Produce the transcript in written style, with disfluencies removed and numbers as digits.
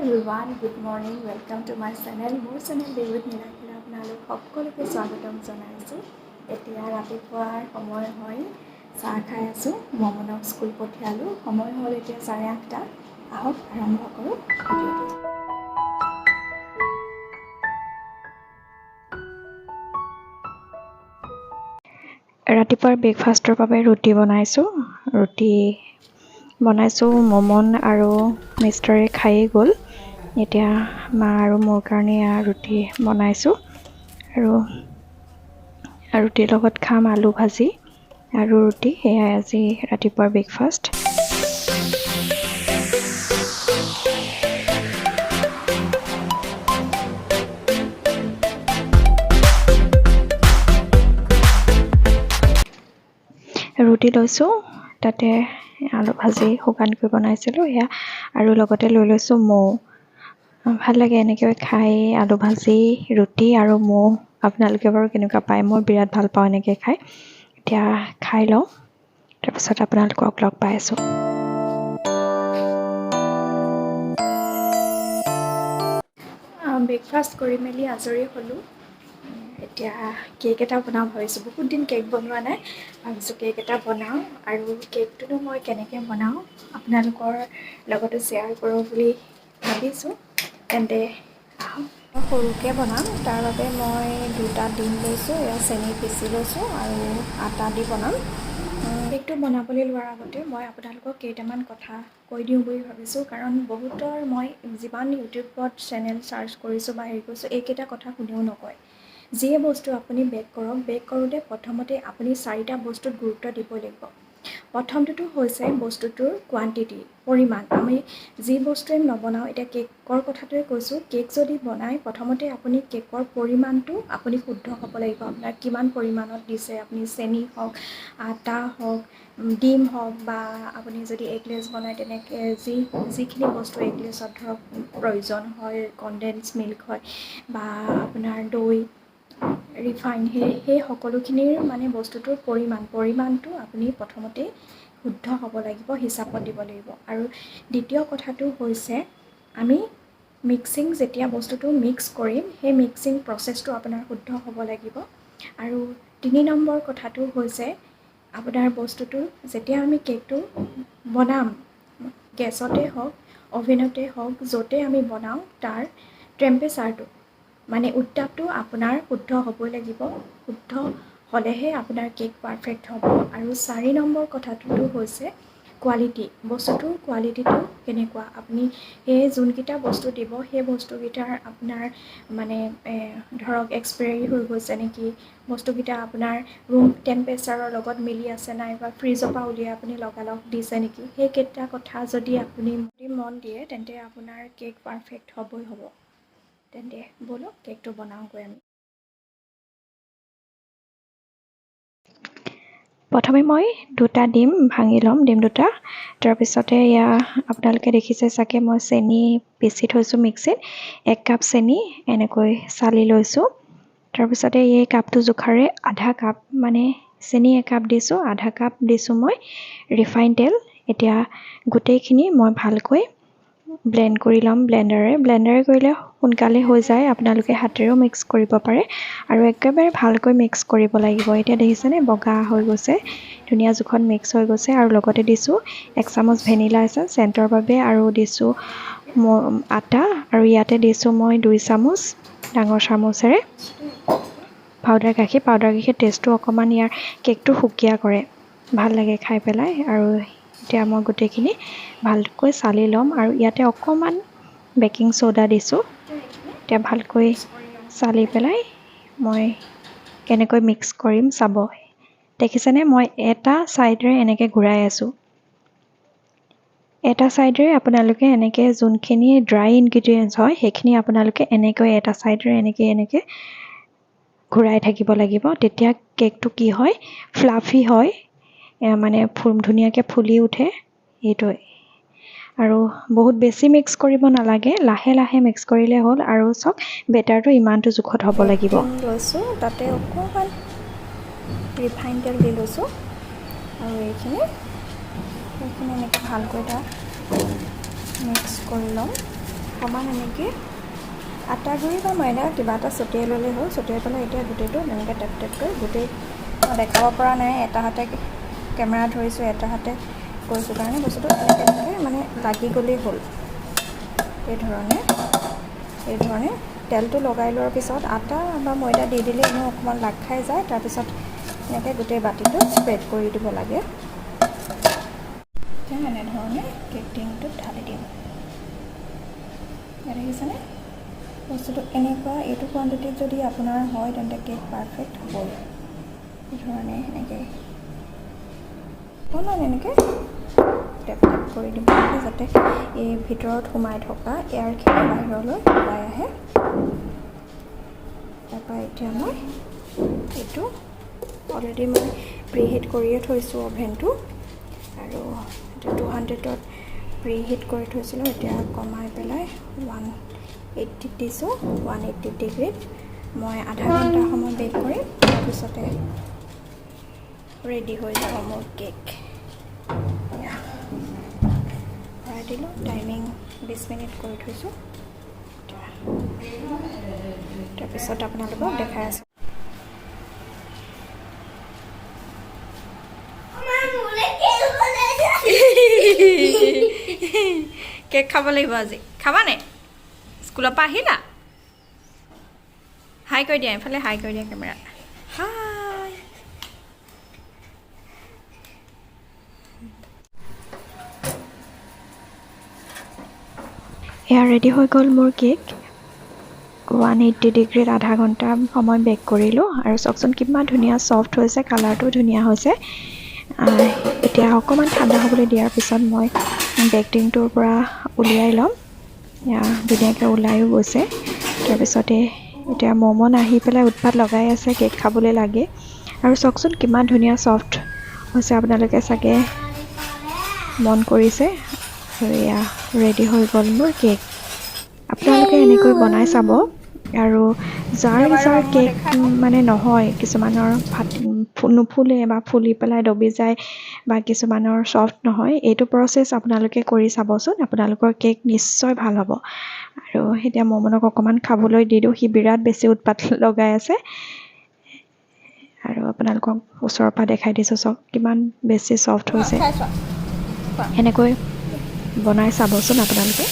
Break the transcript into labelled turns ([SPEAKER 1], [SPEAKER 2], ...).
[SPEAKER 1] everyone, good morning. Welcome to my channel. More channel Day with nilakshi আপোনালোক সকলোকে স্বাগতম জনাইছো। এতিয়া ৰাতিপুৱাৰ সময় হয় চাহ খাই আছো। মমনক স্কুল পঠিয়ালো। সময় হ'ল এতিয়া 8:30। আহক আৰম্ভ কৰো ভিডিঅ'টো। ৰাতিপুৱাৰ ব্ৰেকফাষ্টৰ বাবে ৰুটি বনাইছো মমন আৰু মিষ্টাৰে খাই গ'ল। এতিয়া মা আৰু মোৰ কাৰণে ৰুটি বনাইছো আৰু ৰুটিৰ লগত খাম আলু ভাজি আৰু ৰুটি। এয়াই আজি ৰাতিপুৱাৰ ব্ৰেকফাষ্ট। ৰুটি লৈছোঁ, তাতে আলু ভাজি শুকানকৈ বনাইছিলোঁ সেয়া, আৰু লগতে লৈ লৈছোঁ মৌ। ভাল লাগে এনেকৈ খাই, আলু ভাজি ৰুটি আৰু মৌ। আপোনালোকে বাৰু কেনেকুৱা পায়? মই বিৰাট ভাল পাওঁ এনেকৈ খাই। এতিয়া খাই লওঁ, তাৰপিছত আপোনালোকক লগ পাই আছোঁ। ব্ৰেকফাষ্ট কৰি মেলি আজৰি হ'লোঁ। এতিয়া কেক এটা বনাওঁ ভাবিছোঁ। বহুত দিন কেক বনোৱা নাই, ভাবিছোঁ কেক এটা বনাওঁ। আৰু কেকটোনো মই কেনেকৈ বনাওঁ আপোনালোকৰ লগতো শ্বেয়াৰ কৰোঁ বুলি ভাবিছোঁ। তেন্তে মই সৰুকৈ বনাম। তাৰ বাবে মই 2টা ডিম লৈছোঁ, এয়া চেনি পিচি লৈছোঁ আৰু আটা দি বনাম। কেকটো বনাবলৈ লোৱাৰ আগতে মই আপোনালোকক কেইটামান কথা কৈ দিওঁ বুলি ভাবিছোঁ। কাৰণ বহুতৰ মই যিমান ইউটিউবত চেনেল চাৰ্চ কৰিছোঁ বা হেৰি কৰিছোঁ, এইকেইটা কথা কোনেও নকয়। যিয়ে বস্তু আপুনি বেক কৰক, বেক কৰোঁতে প্ৰথমতে আপুনি 4টা বস্তুত গুৰুত্ব দিব লাগিব। প্ৰথমটোতো হৈছে বস্তুটোৰ কোৱান্টিটি, পৰিমাণ। আমি যি বস্তুৱে নবনাওঁ, এতিয়া কেকৰ কথাটোৱে কৈছোঁ, কেক যদি বনায় প্ৰথমতে আপুনি কেকৰ পৰিমাণটো আপুনি শুদ্ধ হ'ব লাগিব। আপোনাৰ কিমান পৰিমাণত দিছে, আপুনি চেনি হওক, আটা হওক, ডিম হওক, বা আপুনি যদি এগলেছ বনায় তেনেকৈ যিখিনি বস্তু এগলেছত ধৰক প্ৰয়োজন হয়, কনডেন্স মিল্ক হয় বা আপোনাৰ দৈ, ৰিফাইন, সেই সকলোখিনিৰ মানে বস্তুটোৰ পৰিমাণটো আপুনি প্ৰথমতে শুদ্ধ হ'ব লাগিব, হিচাপত দিব লাগিব। আৰু দ্বিতীয় কথাটো হৈছে, আমি যেতিয়া বস্তুটো মিক্স কৰিম, সেই মিক্সিং প্ৰচেছটো আপোনাৰ শুদ্ধ হ'ব লাগিব। আৰু 3 নম্বৰ কথাটো হৈছে, আপোনাৰ বস্তুটো যেতিয়া আমি কেকটো বনাম, গেছতে হওক, অভেনতে হওক, য'তে আমি বনাওঁ, তাৰ টেম্পাৰেচাৰটো মানে উত্তাপটো আপোনাৰ শুদ্ধ হ'বই লাগিব। শুদ্ধ হ'লেহে আপোনাৰ কেক পাৰফেক্ট হ'ব। আৰু 4 নম্বৰ কথাটো হৈছে কোৱালিটি। বস্তুটোৰ কোৱালিটিটো কেনেকুৱা, আপুনি সেই যোনকেইটা বস্তু দিব, সেই বস্তুকেইটাৰ আপোনাৰ মানে ধৰক এক্সপায়াৰী হৈ গৈছে নেকি, বস্তুকেইটা আপোনাৰ ৰুম টেম্পাৰেচাৰৰ লগত মিলি আছে নাই, বা ফ্ৰিজৰ পৰা উলিয়াই আপুনি লগালগ দিছে নেকি, সেইকেইটা কথা যদি আপুনি মন দিয়ে, তেন্তে আপোনাৰ কেক পাৰফেক্ট হ'বই হ'ব। তেন্তে ব'লক কেকটো বনাওঁগৈ আমি। প্ৰথমে মই 2টা ডিম ভাঙি ল'ম, ডিম 2টা। তাৰপিছতে এয়া আপোনালোকে দেখিছে চাগে, মই চেনি পিচি থৈছোঁ মিক্সিত। 1 কাপ চেনি এনেকৈ চালি লৈছোঁ। তাৰপিছতে এই কাপটো জোখাৰে আধা কাপ, মানে চেনি 1 কাপ দিছোঁ, আধা কাপ দিছোঁ মই ৰিফাইন তেল। এতিয়া গোটেইখিনি মই ভালকৈ ব্লেণ্ড কৰি ল'ম ব্লেণ্ডাৰে কৰিলে সোনকালে হৈ যায়। আপোনালোকে হাতেৰেও মিক্স কৰিব পাৰে, আৰু একেবাৰে ভালকৈ মিক্স কৰিব লাগিব। এতিয়া দেখিছেনে, বগা হৈ গৈছে, ধুনীয়া জোখত মিক্স হৈ গৈছে। আৰু লগতে দিছোঁ 1 চামুচ ভেনিলা এছেঞ্চ চেণ্টৰ বাবে, আৰু দিছোঁ আটা, আৰু ইয়াতে দিছোঁ মই 2 চামুচ ডাঙৰ চামুচেৰে পাউডাৰ গাখীৰ টেষ্টটো অকণমান ইয়াৰ কেকটো সুকীয়া কৰে, ভাল লাগে খাই পেলাই। আৰু এতিয়া মই গোটেইখিনি ভালকৈ চালি ল'ম, আৰু ইয়াতে অকণমান বেকিং চ'ডা দিছোঁ। এতিয়া ভালকৈ চালি পেলাই মই কেনেকৈ মিক্স কৰিম চাব। দেখিছেনে, মই এটা ছাইডেৰে এনেকৈ ঘূৰাই আছোঁ। এটা ছাইডেৰে আপোনালোকে এনেকৈ যোনখিনি ড্ৰাই ইনগ্ৰিডিয়েণ্টছ হয়, সেইখিনি আপোনালোকে এনেকৈ এটা ছাইডেৰে এনেকৈ ঘূৰাই থাকিব লাগিব। তেতিয়া কেকটো কি হয়, ফ্লাফি হয়, মানে ধুনীয়াকৈ ফুলি উঠে। এইটোৱে। আৰু বহুত বেছি মিক্স কৰিব নালাগে, লাহে লাহে মিক্স কৰিলে হ'ল। আৰু চাওক, বেটাৰটো ইমানটো জোখত হ'ব লাগিব। লৈছোঁ, তাতে অকণমান ৰিফাইন তেল দি লৈছোঁ, আৰু এইখিনি এনেকৈ ভালকৈ এটা মিক্স কৰি ল'ম। অকণমান এনেকৈ আটা গুড়ি বা ময়দা কিবা এটা ছটিয়াই ল'লেই হ'ল। ছটিয়াই পেলাই এতিয়া গোটেইটো এনেকৈ টেপ টেপ কৰি গোটেই মই দেখাব পৰা নাই, এটা হাতে কেমেৰা ধৰিছোঁ, এটা হাতে কৰিছোঁ কাৰণে বস্তুটো এনেকৈ মানে লাগি গ'লেই হ'ল। এই ধৰণে তেলটো লগাই লোৱাৰ পিছত আটা বা ময়দা দি দিলে এনেও অকণমান লাগ খাই যায়। তাৰপিছত এনেকৈ গোটেই বাতিটো স্প্ৰেড কৰি দিব লাগে। এতিয়া এনেধৰণে কেক টিনটোত ঢালি দিম। দেখিছেনে বস্তুটো এনেকুৱা, এইটো কোৱাণ্টিটিত যদি আপোনাৰ হয় তেন্তে কেক পাৰফেক্ট হ'বই। এই ধৰণে এনেকৈ অকণমান এনেকৈ টেপ টেপ কৰি দিব লাগে যাতে এই ভিতৰত সোমাই থকা এয়াৰখিনি বাহিৰলৈ ওলাই আহে। তাৰপৰা এতিয়া মই এইটো অলৰেডি মই প্ৰিহিট কৰিয়ে থৈছোঁ অ'ভেনটো, আৰু 200ত প্ৰিহিট কৰি থৈছিলোঁ। এতিয়া কমাই পেলাই 180 দিছোঁ। 180 ডিগ্ৰীত মই আধা ঘণ্টা সময় বেক কৰিম। তাৰপিছতে ৰেডি হৈ যাব মোৰ কেক। ভৰাই দিলোঁ, টাইমিং 20 মিনিট কৰি থৈছোঁ। তাৰপিছত আপোনালোকক দেখাই আছোঁ। কেক খাব লাগিব আজি, খাবানে? স্কুলৰ পৰা আহিলা? হাই কৰি দিয়া, এইফালে হাই কৰি দিয়া কেমেৰা। হাই। এয়া ৰেডি হৈ গ'ল মোৰ কেক। 180 ডিগ্ৰীত আধা ঘণ্টা সময় বেক কৰিলোঁ, আৰু চাওকচোন কিমান ধুনীয়া ছফ্ট হৈছে, কালাৰটো ধুনীয়া হৈছে। এতিয়া অকণমান ঠাণ্ডা হ'বলৈ দিয়াৰ পিছত মই বেকিংটোৰ পৰা উলিয়াই ল'ম। ধুনীয়াকৈ ওলায়ো গৈছে। তাৰপিছতে এতিয়া মমন আহি পেলাই উৎপাত লগাই আছে কেক খাবলৈ লাগে। আৰু চাওকচোন কিমান ধুনীয়া ছফ্ট হৈছে, আপোনালোকে চাগে মন কৰিছে। আৰু এয়া ৰেডি হৈ গ'ল মোৰ কেক। আপোনালোকে এনেকৈ বনাই চাব। আৰু যাৰ কেক মানে নহয়, কিছুমানৰ নুফুলে বা ফুলি পেলাই দবি যায়, বা কিছুমানৰ ছফ্ট নহয়, এইটো প্ৰচেছ আপোনালোকে কৰি চাবচোন, আপোনালোকৰ কেক নিশ্চয় ভাল হ'ব। আৰু এতিয়া মমনক অকণমান খাবলৈ দি দিওঁ, সি বিৰাট বেছি উৎপাত লগাই আছে। আৰু আপোনালোকক ওচৰৰ পৰা দেখাই দিছোঁ, চাওক কিমান বেছি ছফ্ট হৈছে। এনেকৈ বনাই চাবচোন আপোনালোকে।